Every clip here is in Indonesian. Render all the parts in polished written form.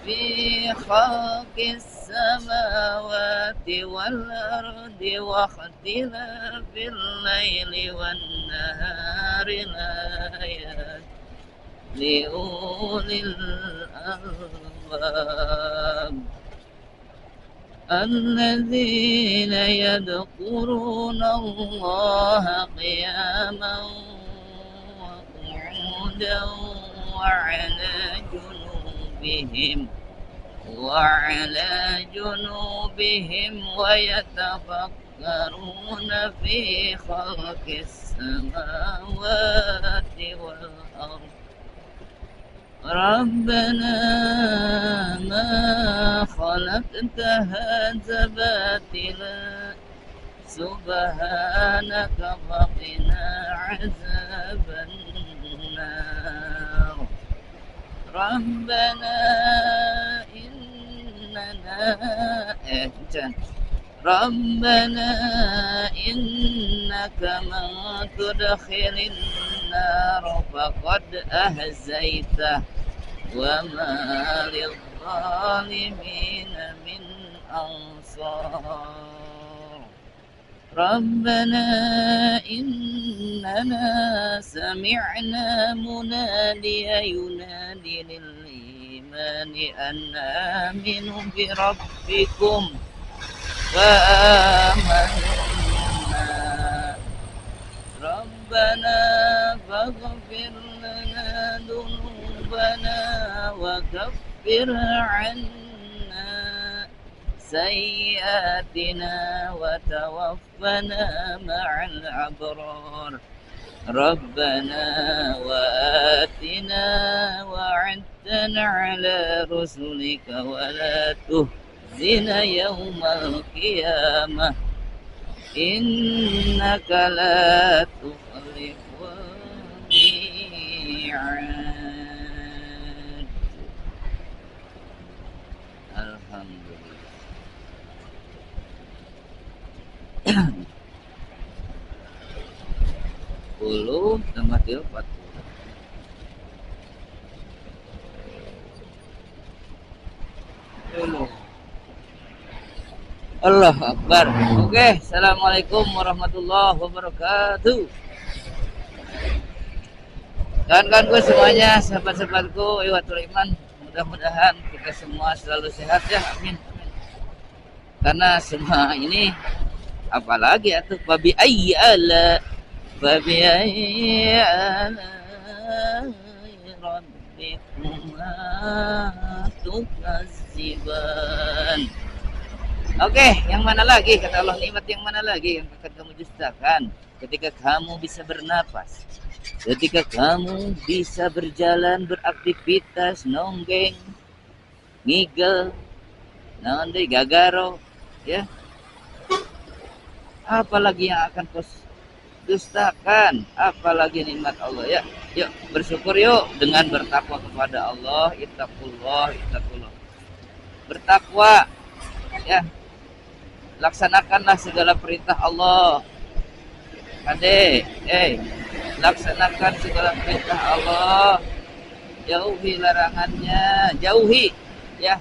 في خلق السماوات والأرض واختلاف الليل والنهار لآيات لأولي الألباب الذين يذكرون الله قياما وقعودا وعلى جنوبهم ويتفكرون في خلق السماوات والأرض ربنا ما خلقت هذا باطلا سبحانك فقنا عذاب النار ربنا إنك من تدخل النار فقد أهزيته وما للظالمين من أنصار ربنا إننا سمعنا مناديا ينادي للإيمان أن آمنوا بربكم فآمنا ربنا فاغفر لنا ذنوبنا وكفر عنا سيئاتنا وتوفنا مع الأبرار ربنا وآتنا وعدتنا على رسلك ولا تخزنا يوم القيامة إنك لا تخلف الميعاد. Alhamdulillah. 10 tambah 40. Allah Akbar. Oke, assalamualaikum warahmatullahi wabarakatuh. Kawan-kawanku semuanya, sahabat-sahabatku, iwatul iman, mudah-mudahan kita semua selalu sehat ya, amin. Karena semua ini apalagi atuh babi ayala rabbikuma tukadziban. Oke, yang mana lagi kata Allah, nikmat yang mana lagi yang akan kamu dustakan? Ketika kamu bisa bernapas, ketika kamu bisa berjalan, beraktivitas, nonggeng, ngigel, naon deui gagaro, ya. Apalagi yang akan kau dustakan, apalagi nikmat Allah ya. Yuk bersyukur yuk dengan bertakwa kepada Allah. Ittaqullah. Bertakwa ya. Laksanakanlah segala perintah Allah. Laksanakan segala perintah Allah. Jauhi larangannya, jauhi ya.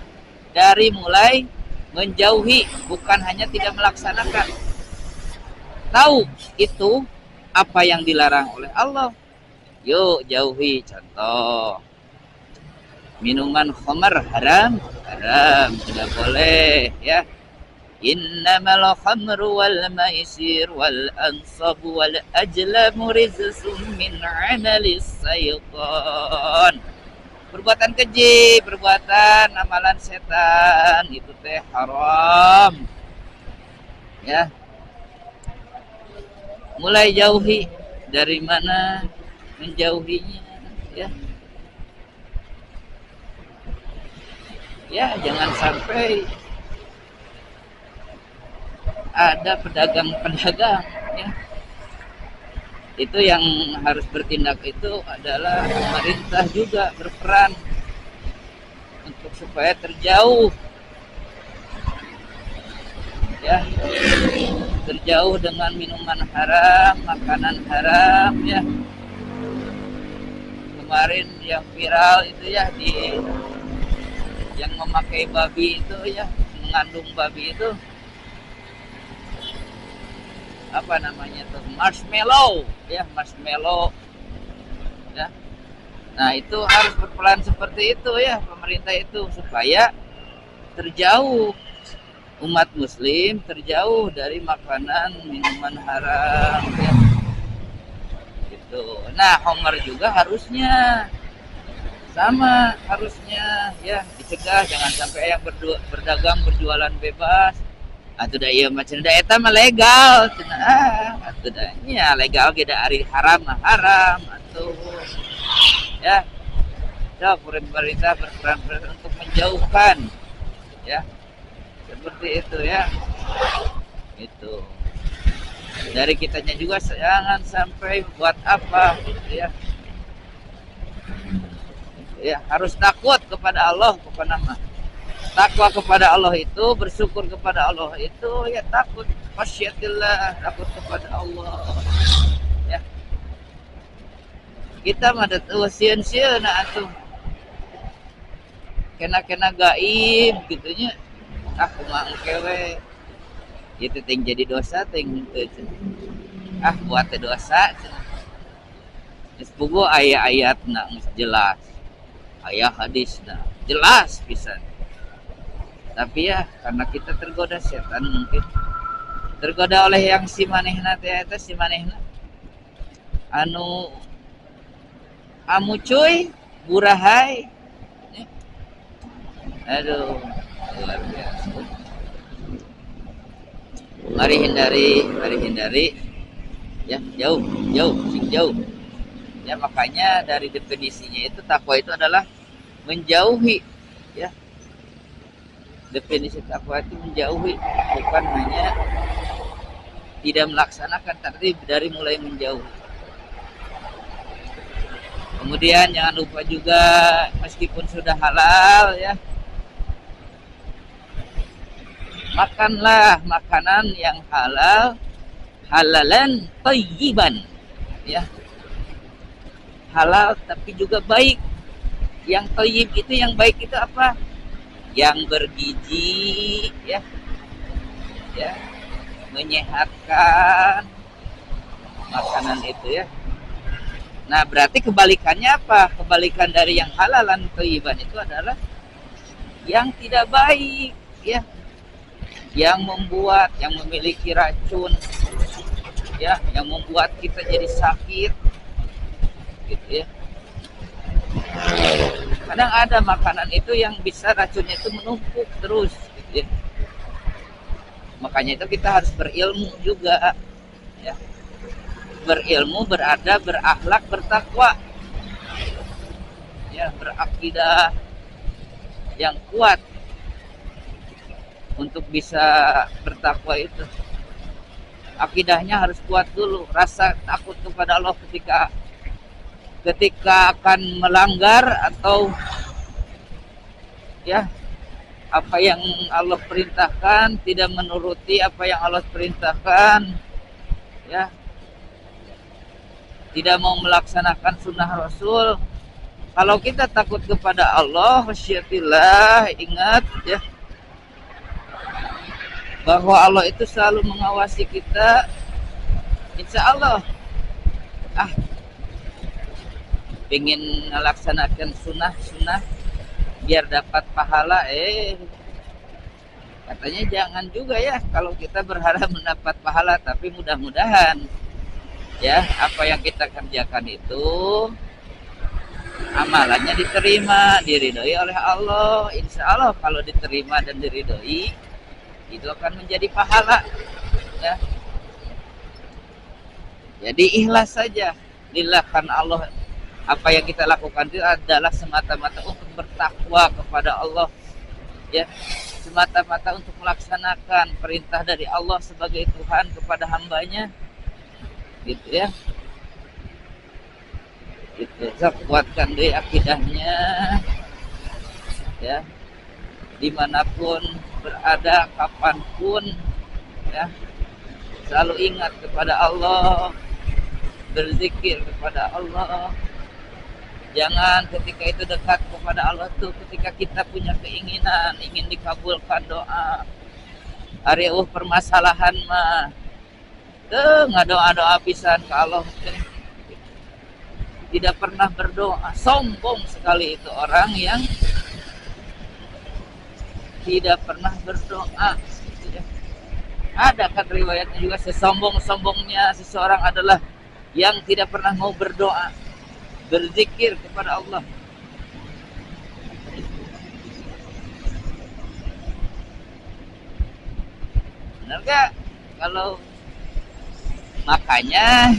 Dari mulai menjauhi, bukan hanya tidak melaksanakan. Tahu itu apa yang dilarang oleh Allah. Yuk jauhi. Contoh, minuman khamar haram, tidak boleh ya. Innamal khamru wal maisir wal ansabu wal ajlamu rizqun min amalis syaitan. Perbuatan keji, perbuatan amalan setan, itu teh haram. Ya. Mulai jauhi. Dari mana menjauhinya ya? Ya, jangan sampai ada pedagang-pedagang ya. Itu yang harus bertindak itu adalah pemerintah juga berperan untuk supaya terjauh ya, terjauh dengan minuman haram, makanan haram ya. Kemarin yang viral itu ya di yang memakai babi itu ya, mengandung babi itu apa namanya tuh, marshmallow ya, marshmallow ya. Nah itu harus berperan seperti itu ya pemerintah itu, supaya terjauh umat muslim terjauh dari makanan minuman haram ya gitu. Nah Homer juga harusnya sama, harusnya ya dicegah jangan sampai yang berdagang berjualan bebas. Atuh da ieu mah cenah eta mah legal cenah. Atuh da nya legal ge da ari haram mah haram atuh. Ya. So, pemerintah berperan untuk menjauhkan ya. Seperti itu ya. Itu. Dari kitanya juga jangan sampai buat apa gitu ya. Ya, harus takut kepada Allah kepada nama. Takwa kepada Allah itu, bersyukur kepada Allah itu ya takut khasyatillah, takut kepada Allah. Ya. Kita mah da sieun-sieun atuh. Kena gaib gitu nya. Ah kumaha engke we. Itu ting jadi dosa ting henteu. Ah buat teh dosa. Geus puguh aya ayatna geus jelas. Aya hadisna jelas pisan. Tapi ya karena kita tergoda setan, mungkin tergoda oleh yang si manehna teh eta, si manehna anu amu cuy burahai. Aduh luar biasa. Mari hindari ya, jauh ya. Makanya dari definisinya itu takwa itu adalah menjauhi ya. Definisi takwa itu menjauhi, bukan hanya tidak melaksanakan, tapi dari mulai menjauh. Kemudian jangan lupa juga meskipun sudah halal ya, makanlah makanan yang halal, halalan thayyiban ya. Halal tapi juga baik. Yang thayyib itu, yang baik itu apa? Yang bergizi ya, menyehatkan makanan itu ya. Nah berarti kebalikannya apa? Kebalikan dari yang halalan thayyiban itu adalah yang tidak baik ya, yang membuat, yang memiliki racun ya, yang membuat kita jadi sakit gitu ya. Kadang ada makanan itu yang bisa racunnya itu menumpuk terus gitu ya. Makanya itu kita harus berilmu juga ya. Berilmu, beradab, berakhlak, bertakwa ya, berakidah yang kuat untuk bisa bertakwa itu. Akidahnya harus kuat dulu, rasa takut kepada Allah ketika akan melanggar atau ya apa yang Allah perintahkan, tidak menuruti apa yang Allah perintahkan ya, tidak mau melaksanakan sunnah Rasul. Kalau kita takut kepada Allah, khasyatillah, ingat ya bahwa Allah itu selalu mengawasi kita. Insya Allah pengen melaksanakan sunnah biar dapat pahala, katanya jangan juga ya kalau kita berharap mendapat pahala. Tapi mudah-mudahan ya apa yang kita kerjakan itu amalannya diterima, diridhoi oleh Allah. Insya Allah kalau diterima dan diridhoi, itu akan menjadi pahala ya. Jadi ikhlas saja lillah, karena Allah. Apa yang kita lakukan itu adalah semata-mata untuk bertakwa kepada Allah ya, semata-mata untuk melaksanakan perintah dari Allah sebagai Tuhan kepada hambanya gitu ya. Gitu, kuatkan deh akidahnya ya, dimanapun berada, kapanpun ya, selalu ingat kepada Allah, berzikir kepada Allah Jangan ketika itu dekat kepada Allah tuh ketika kita punya keinginan ingin dikabulkan doa. Ari permasalahan mah tuh ngadoa-doa pisan ke Allah tidak pernah berdoa. Sombong sekali itu orang yang tidak pernah berdoa. Ada kan riwayatnya juga sesombong-sombongnya seseorang adalah yang tidak pernah mau berdoa, berzikir kepada Allah. Benar gak? Kalau makanya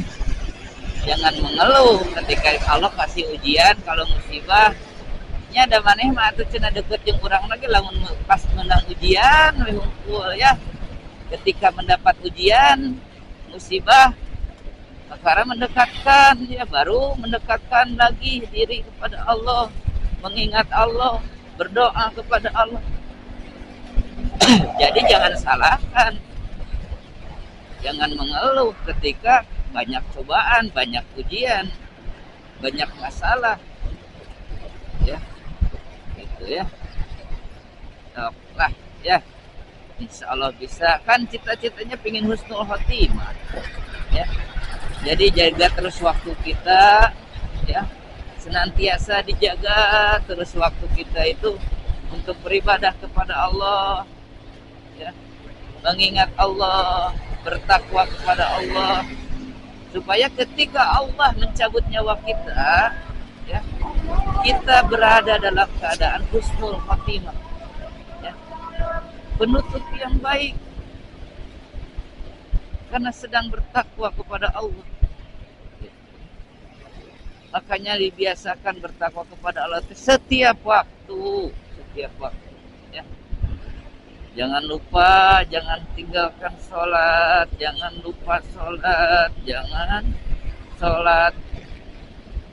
jangan mengeluh ketika Allah kasih ujian, kalau musibah nya ada maneh mah atuh cenah deket jeung urang lagi lamun pas menang ujian hungkul ya. Ketika mendapat ujian musibah perkara mendekatkan ya, baru mendekatkan lagi diri kepada Allah, mengingat Allah, berdoa kepada Allah. Jadi jangan salahkan, jangan mengeluh ketika banyak cobaan, banyak ujian, banyak masalah ya, gitu ya. Lah ya, insya Allah bisa. Kan cita-citanya pengen husnul khotimah ya. Jadi jaga terus waktu kita ya, senantiasa dijaga terus waktu kita itu untuk beribadah kepada Allah ya, mengingat Allah, bertakwa kepada Allah, supaya ketika Allah mencabut nyawa kita ya, kita berada dalam keadaan husnul khotimah ya, penutup yang baik karena sedang bertakwa kepada Allah. Makanya dibiasakan bertakwa kepada Allah setiap waktu ya. Jangan lupa, jangan tinggalkan sholat, jangan lupa sholat, jangan sholat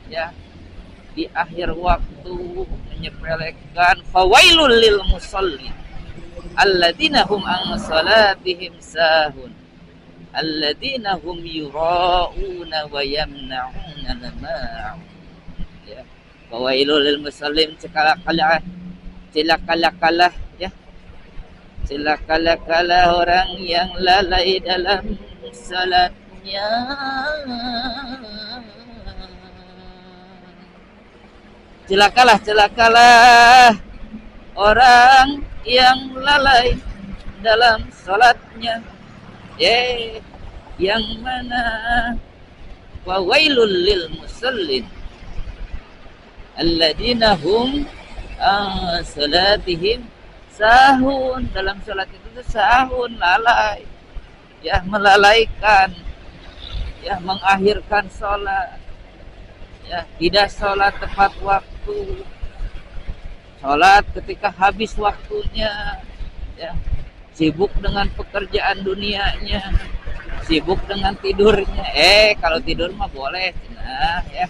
ya di akhir waktu menyepelekan. Fawailul lil musallin alladzina hum an salatihim sahun alladzina hum yura'una wa yamna'una al-ma'un ya. Fawailul lil musallin, celakalah ya, celakalah orang yang lalai dalam salatnya. Celakalah orang yang lalai dalam salatnya. Yang mana wa wailul lil musallin alladzina hum salatihim sahun. Dalam salat itu sahun, lalai ya, melalaikan ya, mengakhirkan salat ya, tidak salat tepat waktu, salat ketika habis waktunya ya, sibuk dengan pekerjaan dunianya, sibuk dengan tidurnya. Kalau tidur mah boleh, nah ya.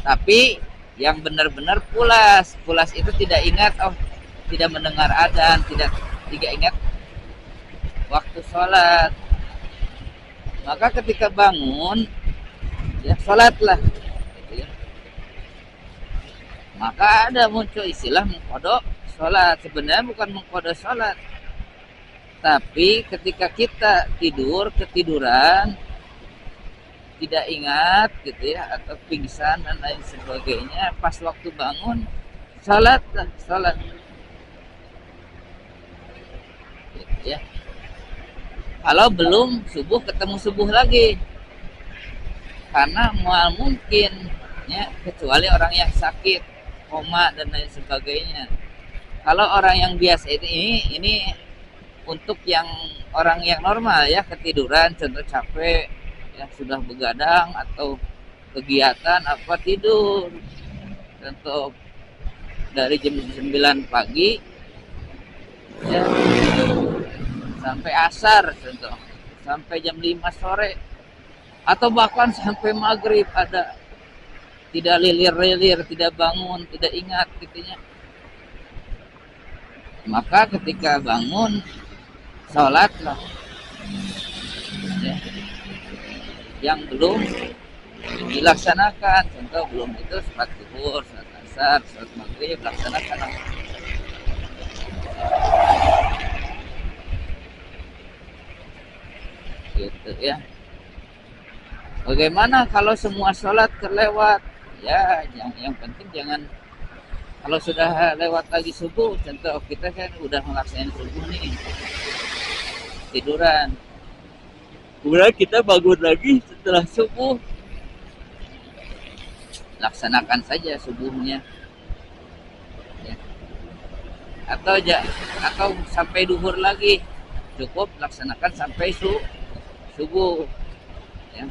Tapi yang benar-benar pulas itu tidak ingat, tidak mendengar adzan, tidak ingat waktu sholat. Maka ketika bangun, ya sholatlah. Gitu ya. Maka ada muncul istilah mengkodok sholat. Sebenarnya bukan mengkodok sholat, tapi ketika kita ketiduran, tidak ingat gitu ya, atau pingsan dan lain sebagainya, pas waktu bangun sholat gitu ya. Kalau belum subuh, ketemu subuh lagi, karena mungkin ya, kecuali orang yang sakit, koma dan lain sebagainya. Kalau orang yang biasa ini untuk yang orang yang normal ya, ketiduran, contoh capek ya, sudah begadang atau kegiatan apa, tidur contoh dari jam 9 pagi ya sampai asar, contoh sampai jam 5 sore atau bahkan sampai maghrib, ada tidak lilir, tidak bangun, tidak ingat gitunya. Maka ketika bangun sholatlah ya. Yang belum dilaksanakan. Contoh belum itu sholat zuhur, sholat asar, sholat maghrib, laksanakan gitu ya. Bagaimana kalau semua sholat terlewat? Ya, yang penting jangan, kalau sudah lewat lagi subuh, contoh kita kan udah ngelaksanain subuh nih, tiduran. Kemudian kita bangun lagi setelah subuh, laksanakan saja subuhnya. Ya. Atau sampai duhur lagi, cukup laksanakan sampai subuh. Ya.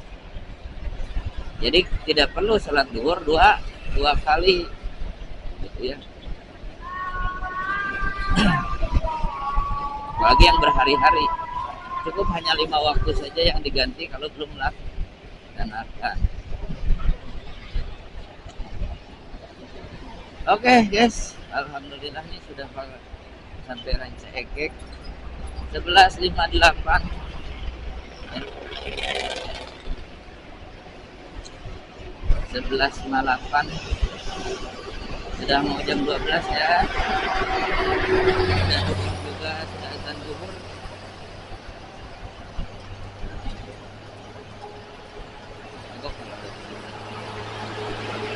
Jadi tidak perlu sholat duhur dua kali, gitu ya. Apalagi yang berhari-hari, cukup hanya 5 waktu saja yang diganti kalau belum laksanakan. Oke guys, alhamdulillah ini sudah sampai Ranca Ekek 11.58 ya. 11.58 sudah mau jam 12 ya.